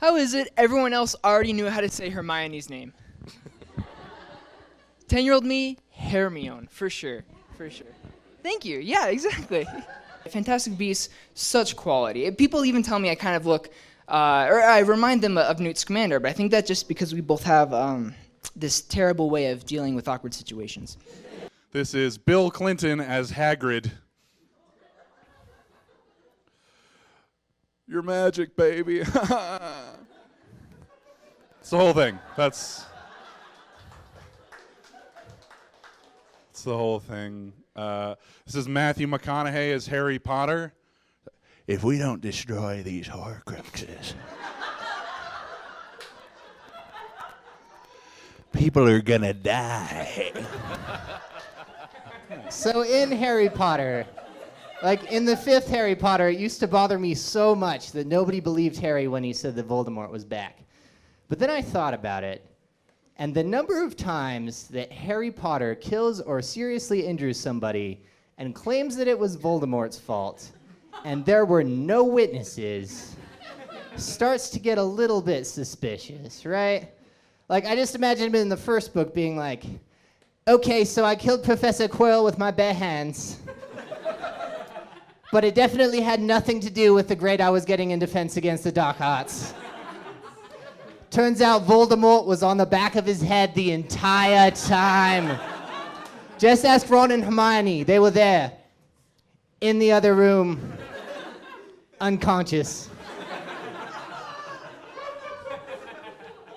How is it everyone else already knew how to say Hermione's name? 10-year-old me, Hermione, for sure, for sure. Thank you, yeah, exactly. Fantastic Beasts, such quality. People even tell me I kind of look, or I remind them of Newt Scamander, but I think that's just because we both have this terrible way of dealing with awkward situations. This is Bill Clinton as Hagrid. Your magic, baby. It's the whole thing. That's the whole thing. This is Matthew McConaughey as Harry Potter. If we don't destroy these Horcruxes, people are gonna die. So in Harry Potter, like in the fifth Harry Potter, it used to bother me so much that nobody believed Harry when he said that Voldemort was back. But then I thought about it, and the number of times that Harry Potter kills or seriously injures somebody and claims that it was Voldemort's fault, and there were no witnesses, starts to get a little bit suspicious, right? Like, I just imagine him in the first book being like, okay, so I killed Professor Quirrell with my bare hands, but it definitely had nothing to do with the grade I was getting in Defense Against the Dark Arts. Turns out Voldemort was on the back of his head the entire time. Just ask Ron and Hermione. They were there, in the other room, unconscious.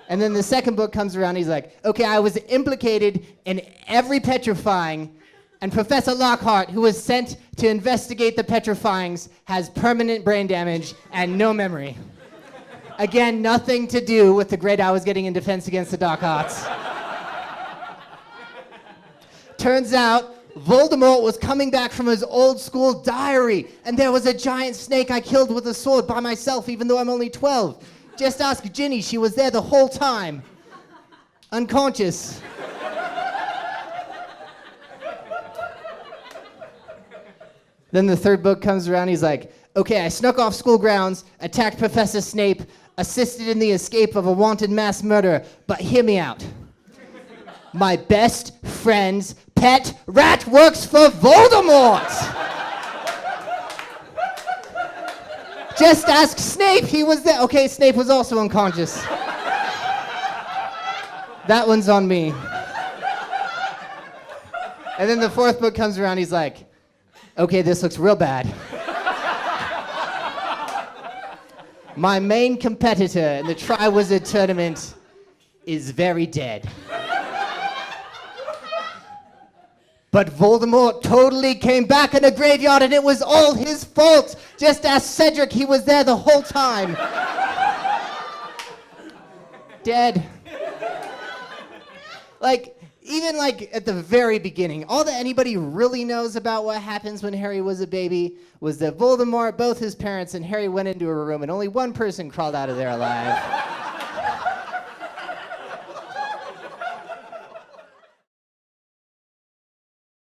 And then the second book comes around, he's like, okay, I was implicated in every petrifying, and Professor Lockhart, who was sent to investigate the petrifyings, has permanent brain damage and no memory. Again, nothing to do with the grade I was getting in Defense Against the Dark Arts. Turns out, Voldemort was coming back from his old school diary, and there was a giant snake I killed with a sword by myself, even though I'm only 12. Just ask Ginny, she was there the whole time. Unconscious. Then the third book comes around, he's like, okay, I snuck off school grounds, attacked Professor Snape, assisted in the escape of a wanted mass murderer, but hear me out. My best friend's pet rat works for Voldemort! Just ask Snape, he was there. Okay, Snape was also unconscious. That one's on me. And then the fourth book comes around, he's like, okay, this looks real bad. My main competitor in the Triwizard Tournament is very dead. But Voldemort totally came back in a graveyard and it was all his fault. Just ask Cedric, he was there the whole time. Dead. Like, even like at the very beginning, all that anybody really knows about what happens when Harry was a baby was that Voldemort, both his parents, and Harry went into a room and only one person crawled out of there alive.